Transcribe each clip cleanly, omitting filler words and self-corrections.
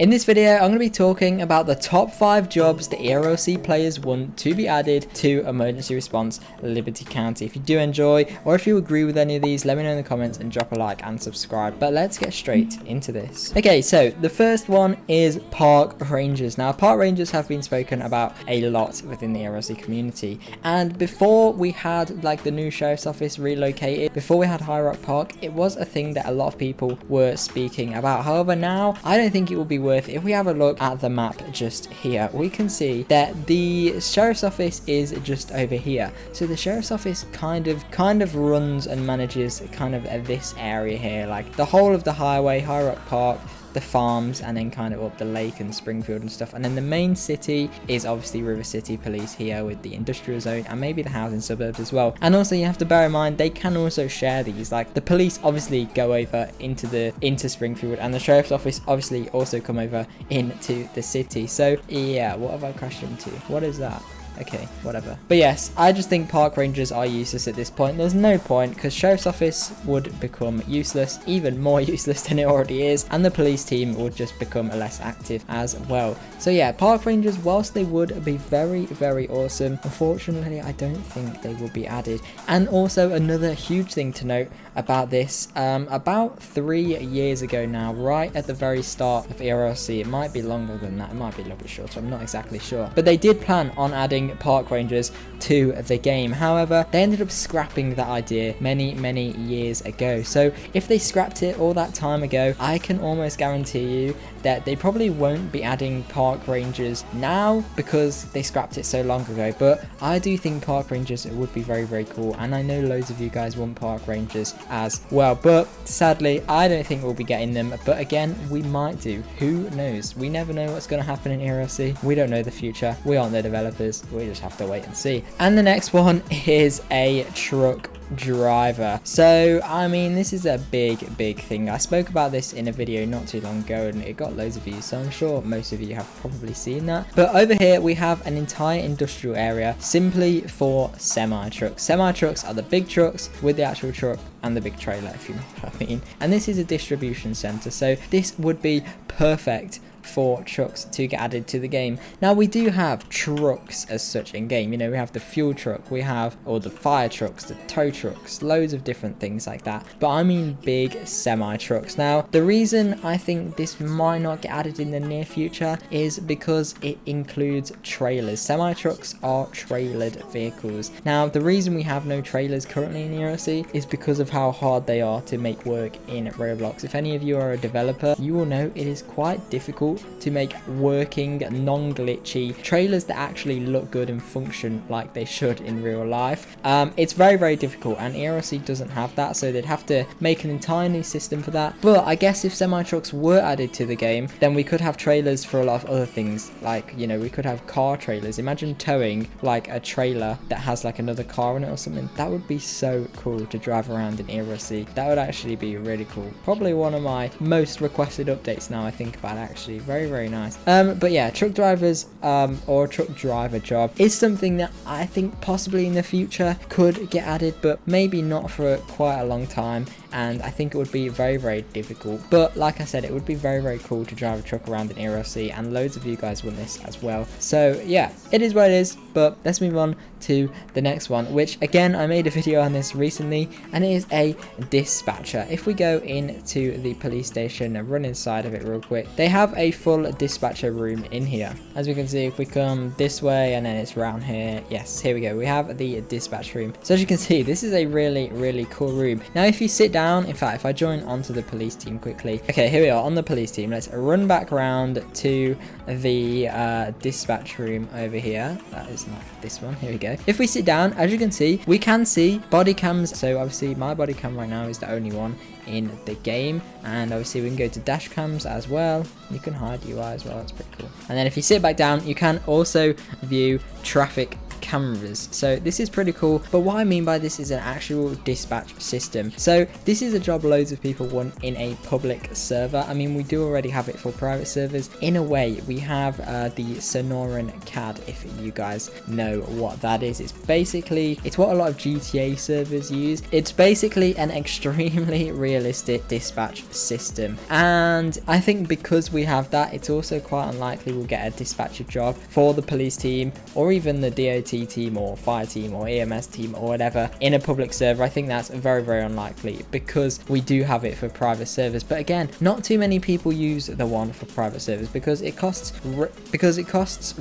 In this video, I'm going to be talking about the top 5 jobs the ERLC players want to be added to Emergency Response Liberty County. If you do enjoy, or if you agree with any of these, let me know in the comments and drop a like and subscribe. But let's get straight into this. Okay, so the first one is park rangers. Now, park rangers have been spoken about a lot within the ERLC community. And before we had like the new sheriff's office relocated, before we had High Rock Park, it was a thing that a lot of people were speaking about. However, now I don't think it will be worth. If we have a look at the map just here, we can see that the sheriff's office is just over here. So the sheriff's office kind of runs and manages kind of this area here, like the whole of the highway, High Rock Park, the farms, and then kind of up the lake and Springfield and stuff. And then the main city is obviously River City Police here with the industrial zone and maybe the housing suburbs as well. And also you have to bear in mind they can also share these, like the police obviously go over into Springfield, and the sheriff's office obviously also come over into the city. So yeah, what have I crashed into? What is that? Okay, whatever. But yes, I just think park rangers are useless at this point. There's no point, because sheriff's office would become useless, even more useless than it already is, and the police team would just become less active as well. So yeah, park rangers, whilst they would be very, very awesome, unfortunately I don't think they will be added. And also another huge thing to note about this, about 3 years ago now, right at the very start of ERLC, it might be longer than that, it might be a little bit shorter, I'm not exactly sure, but they did plan on adding park rangers to the game. However, they ended up scrapping that idea many years ago. So if they scrapped it all that time ago, I can almost guarantee you that they probably won't be adding park rangers now because they scrapped it so long ago. But I do think park rangers would be very, very cool, and I know loads of you guys want park rangers as well, but sadly I don't think we'll be getting them. But again, we might do, who knows? We never know what's going to happen in ERLC. We don't know the future, we aren't the developers, we just have to wait and see. And the next one is a truck driver. So I mean, this is a big thing. I spoke about this in a video not too long ago and it got loads of views, so I'm sure most of you have probably seen that. But over here we have an entire industrial area simply for semi trucks. Semi trucks are the big trucks with the actual truck and the big trailer, if you know what I mean. And this is a distribution center, so this would be perfect for trucks to get added to the game. Now we do have trucks as such in game, you know, we have the fuel truck, we have all the fire trucks, the tow trucks, loads of different things like that, but I mean big semi trucks. Now the reason I think this might not get added in the near future is because it includes trailers. Semi trucks are trailered vehicles. Now the reason we have no trailers currently in ERLC is because of how hard they are to make work in Roblox. If any of you are a developer, you will know it is quite difficult to make working, non-glitchy trailers that actually look good and function like they should in real life. It's very difficult, and ERLC doesn't have that, so they'd have to make an entire new system for that. But I guess if semi-trucks were added to the game, then we could have trailers for a lot of other things, like, you know, we could have car trailers. Imagine towing like a trailer that has like another car in it or something. That would be so cool to drive around in ERLC. That would actually be really cool. Probably one of my most requested updates now I think about it, actually. Very nice. But yeah, truck drivers or a truck driver job is something that I think possibly in the future could get added, but maybe not for quite a long time. And I think it would be very difficult, but like I said, it would be very cool to drive a truck around in ERLC, and loads of you guys want this as well. So yeah, it is what it is. But let's move on to the next one, which again I made a video on this recently, and it is a dispatcher. If we go into the police station and run inside of it real quick, they have a full dispatcher room in here. As we can see, if we come this way and then it's around here, yes, here we go, we have the dispatch room. So as you can see, this is a really cool room. Now if you sit down, in fact if I join onto the police team quickly, okay, here we are on the police team. Let's run back around to the dispatch room over here. That is not this one, here we go. If we sit down, as you can see, we can see body cams. So obviously my body cam right now is the only one in the game, and obviously we can go to dash cams as well. You can hide UI as well, that's pretty cool. And then if you sit back down, you can also view traffic cameras. So this is pretty cool, but what I mean by this is an actual dispatch system. So this is a job loads of people want in a public server. I mean, we do already have it for private servers. In a way, we have the Sonoran CAD, if you guys know what that is. It's what a lot of GTA servers use. It's basically an extremely realistic dispatch system, and I think because we have that, it's also quite unlikely we'll get a dispatcher job for the police team or even the DOT team or fire team or EMS team or whatever in a public server. I think that's very, very unlikely because we do have it for private servers. But again, not too many people use the one for private servers because it costs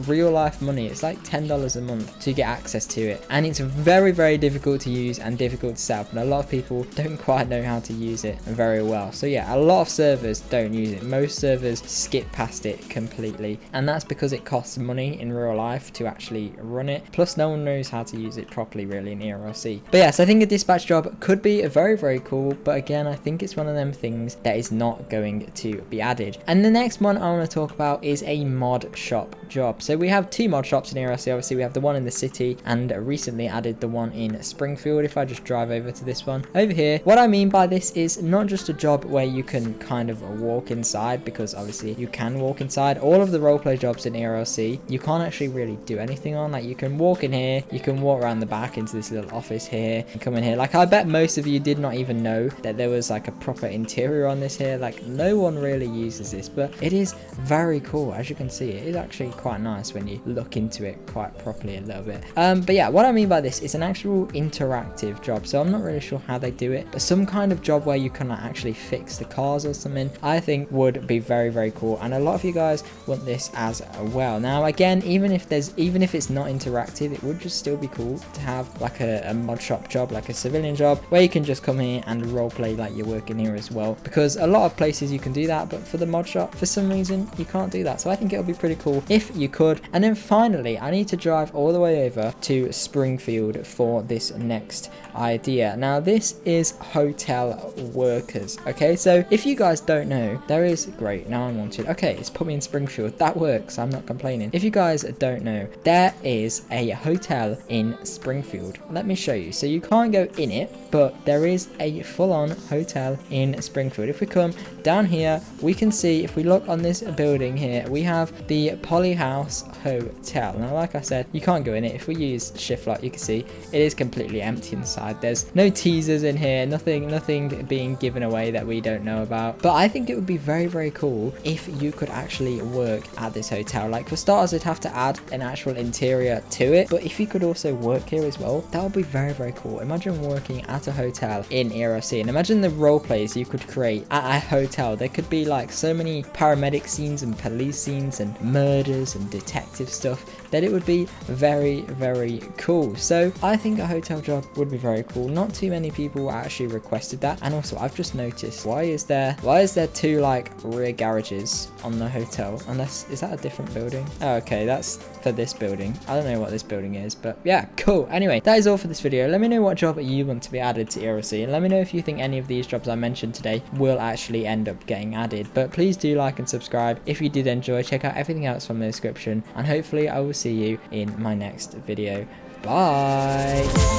real life money. It's like $10 a month to get access to it, and it's very, very difficult to use and difficult to set up, and a lot of people don't quite know how to use it very well. So yeah, a lot of servers don't use it. Most servers skip past it completely, and that's because it costs money in real life to actually run it, plus no one knows how to use it properly really in ERLC. But yes, I think a dispatch job could be very, very cool, but again, I think it's one of them things that is not going to be added. And the next one I want to talk about is a mod shop job. So we have 2 mod shops in ERLC. Obviously we have the one in the city and recently added the one in Springfield. If I just drive over to this one over here, what I mean by this is not just a job where you can kind of walk inside, because obviously you can walk inside. All of the roleplay jobs in ERLC you can't actually really do anything on. Like, you can walk in here, you can walk around the back into this little office here and come in here. Like, I bet most of you did not even know that there was like a proper interior on this here. Like, no one really uses this, but it is very cool. As you can see, it is actually quite nice when you look into it quite properly a little bit. But yeah, what I mean by this is an actual interactive job. So I'm not really sure how they do it, but some kind of job where you can actually fix the cars or something, I think would be very, very cool, and a lot of you guys want this as well. Now again, even if it's not interactive, it would just still be cool to have like a mod shop job, like a civilian job where you can just come here and roleplay like you're working here as well, because a lot of places you can do that, but for the mod shop for some reason you can't do that. So I think it would be pretty cool if you could. And then finally, I need to drive all the way over to Springfield for this next idea. Now this is hotel workers. Okay, so if you guys don't know, there is great, now I'm wanted. Okay, it's put me in Springfield. That works, I'm not complaining. If you guys don't know, there is a hotel in Springfield. Let me show you. So you can't go in it, but there is a full-on hotel in Springfield. If we come down here, we can see, if we look on this building here, we have the Polyhouse Hotel. Now like I said, you can't go in it. If we use shift lock, you can see it is completely empty inside. There's no teasers in here, nothing being given away that we don't know about. But I think it would be very, very cool if you could actually work at this hotel. Like, for starters, it'd have to add an actual interior to it, but if you could also work here as well, that would be very, very cool. Imagine working at a hotel in ERLC, and imagine the role plays you could create at a hotel. There could be like so many paramedic scenes and police scenes and murders and detective stuff that it would be very, very cool. So I think a hotel job would be very cool. Not too many people actually requested that, and also I've just noticed, why is there 2 like rear garages on the hotel? Unless, is that a different building? Oh, okay, that's for this building. I don't know what this building is, but yeah, cool. Anyway, that is all for this video. Let me know what job you want to be added to ERLC, and let me know if you think any of these jobs I mentioned today will actually end up getting added. But please do like and subscribe if you did enjoy. Check out everything else from the description, and hopefully I will see you in my next video. Bye.